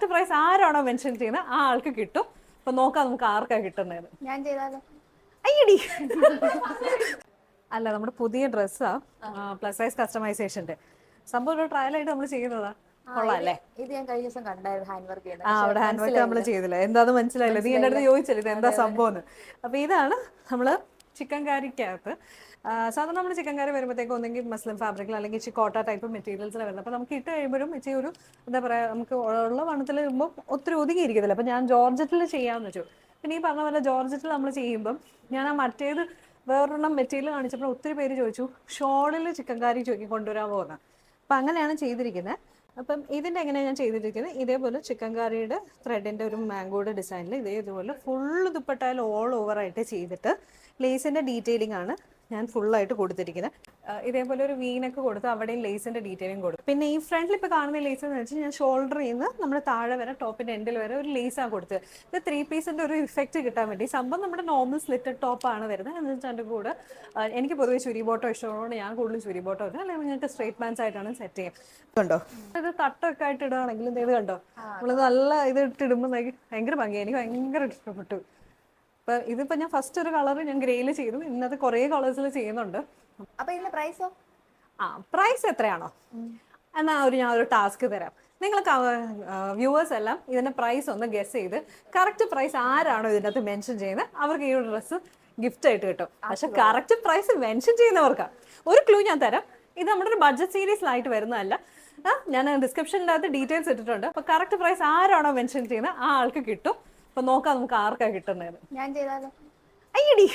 Correct price ആരാണോ mention ചെയ്യുന്നത് ആ ആൾക്ക് കിട്ടും. അപ്പൊ നോക്കാം നമുക്ക് ആർക്കാ കിട്ടുന്നത്. ഞാൻ ചെയ്താലോ? അയ്യടി അല്ല, നമ്മുടെ പുതിയ ഡ്രസ്സാ, പ്ലസ് സൈസ് കസ്റ്റമൈസേഷന്റെ സംഭവം. ഒരു ട്രയൽ ആയിട്ട് നമ്മൾ ചെയ്യുന്നതാ. കൊള്ളാം അല്ലേ? ഇത് ഞാൻ കഴിഞ്ഞ ദിവസം കണ്ടായിരുന്നു ഹാൻഡ് വർക്ക് ചെയ്യുന്നത്. അവിടെ ഹാൻഡ് വർക്ക് നമ്മൾ ചെയ്തില്ല. എന്താന്ന് മനസ്സിലായില്ല. നീ എൻ്റെ അടുത്ത് ചോദിച്ചില്ല ഇത് എന്താ സംഭവം എന്ന്. അപ്പൊ ഇതാണ് നമ്മള് ചിക്കൻ കാരിക്കകത്ത്. സാധാരണ നമ്മൾ ചിക്കൻ കറി വരുമ്പോഴത്തേക്ക് ഒന്നെങ്കിൽ മസ്ലിൻ ഫാബ്രിക്കിൽ അല്ലെങ്കിൽ ചിക്കോട്ട ടൈപ്പ് മെറ്റീരിയൽസിലാണ് വരുന്നത്. അപ്പോൾ നമുക്ക് ഇട്ട് കഴിയുമ്പോഴും ഇച്ചിരി ഒരു എന്താ പറയുക, നമുക്ക് ഉള്ള വണ്ണത്തിൽ വരുമ്പോൾ ഒത്തിരി ഒതുങ്ങിയിരിക്കത്തില്ല. അപ്പോൾ ഞാൻ ജോർജറ്റിൽ ചെയ്യാമെന്ന് വെച്ചു. പിന്നെ ഈ പറഞ്ഞ പോലെ ജോർജറ്റിൽ നമ്മൾ ചെയ്യുമ്പം ഞാൻ ആ മറ്റേത് വേറൊരെണ്ണം മെറ്റീരിയൽ കാണിച്ചപ്പോൾ ഒത്തിരി പേര് ചോദിച്ചു ഷോളിൽ ചിക്കൻ കറി കൊണ്ടുവരാൻ പോകുന്നത്. അപ്പം അങ്ങനെയാണ് ചെയ്തിരിക്കുന്നത്. അപ്പം ഇതിൻ്റെ എങ്ങനെയാണ് ഞാൻ ചെയ്തിരിക്കുന്നത്, ഇതേപോലെ ചിക്കൻ കറിയുടെ ത്രെഡിൻ്റെ ഒരു മാംഗോയുടെ ഡിസൈനിൽ ഇതേപോലെ ഫുള്ള് ദുപ്പട്ടയിൽ ഓൾ ഓവറായിട്ട് ചെയ്തിട്ട് ലേസിൻ്റെ ഡീറ്റെയിലിംഗ് ആണ് ഞാൻ ഫുള്ളായിട്ട് കൊടുത്തിരിക്കുന്നത്. ഇതേപോലെ ഒരു വീനൊക്കെ കൊടുത്ത് അവിടെയും ലേസിൻ്റെ ഡീറ്റെയിലിംഗ് കൊടുക്കും. പിന്നെ ഈ ഫ്രണ്ടിൽ ഇപ്പോൾ കാണുന്ന ലേസ് എന്ന് വെച്ചാൽ ഞാൻ ഷോൾഡറിൽ നിന്ന് നമ്മൾ താഴെ വരെ ടോപ്പിൻ്റെ എൻഡിൽ വരെ ഒരു ലേസാണ് കൊടുത്തത്. ഇത് 3 പീസിൻ്റെ ഒരു ഇഫക്റ്റ് കിട്ടാൻ വേണ്ടി. സംഭവം നമ്മുടെ നോർമൽ സ്ലിറ്റഡ് ടോപ്പാണ് വരുന്നത്. എന്ന് വെച്ചാൽ എൻ്റെ കൂടെ എനിക്ക് പൊതുവെ ചുരി ബോട്ടോ ഇഷ്ടമുള്ളതുകൊണ്ട് ഞാൻ കൂടുതലും ചുരി ബോട്ടോ ഇടും. അല്ലെങ്കിൽ നിങ്ങൾക്ക് സ്ട്രേറ്റ് പാൻസ് ആയിട്ടാണ് സെറ്റ് ചെയ്യും. കണ്ടോ, ഇത് തട്ടൊക്കെ ആയിട്ട് ഇടുകയാണെങ്കിൽ ഇത് കണ്ടോ, നമ്മൾ നല്ല ഇത് ഇട്ടിടുമ്പോൾ ഭയങ്കര ഭംഗിയാണ്. എനിക്ക് ഭയങ്കര ഇഷ്ടപ്പെട്ടു. ഇപ്പം ഇതിപ്പോൾ ഞാൻ ഫസ്റ്റ് ഒരു കളർ ഞാൻ ഗ്രേയിൽ ചെയ്തു. ഇന്നത്തെ കുറേ കളേഴ്സിൽ ചെയ്യുന്നുണ്ട്. അപ്പൊ ഇതിന്റെ പ്രൈസോ? പ്രൈസ് എത്രയാണോ എന്നാൽ ഞാൻ ഒരു ടാസ്ക് തരാം. നിങ്ങൾ വ്യൂവേഴ്സ് എല്ലാം ഇതിൻ്റെ പ്രൈസ് ഒന്ന് ഗസ് ചെയ്ത് കറക്റ്റ് പ്രൈസ് ആരാണോ ഇതിൻ്റെ അകത്ത് മെൻഷൻ ചെയ്യുന്നത് അവർക്ക് ഈ ഒരു ഡ്രസ്സ് ഗിഫ്റ്റ് ആയിട്ട് കിട്ടും. പക്ഷെ കറക്റ്റ് പ്രൈസ് മെൻഷൻ ചെയ്യുന്നവർക്കാണ്. ഒരു ക്ലൂ ഞാൻ തരാം. ഇത് നമ്മുടെ ഒരു ബഡ്ജറ്റ് സീരീസിലായിട്ട് വരുന്നതല്ല. ഞാൻ ഡിസ്ക്രിപ്ഷൻ്റെ അകത്ത് ഡീറ്റെയിൽസ് ഇട്ടിട്ടുണ്ട്. അപ്പോൾ കറക്റ്റ് പ്രൈസ് ആരാണോ മെൻഷൻ ചെയ്യുന്നത് ആ ആൾക്ക് കിട്ടും. അപ്പൊ നോക്കാം നമുക്ക് ആർക്കാ കിട്ടുന്നത്. ഞാൻ ചെയ്താലോ? അയ്യടി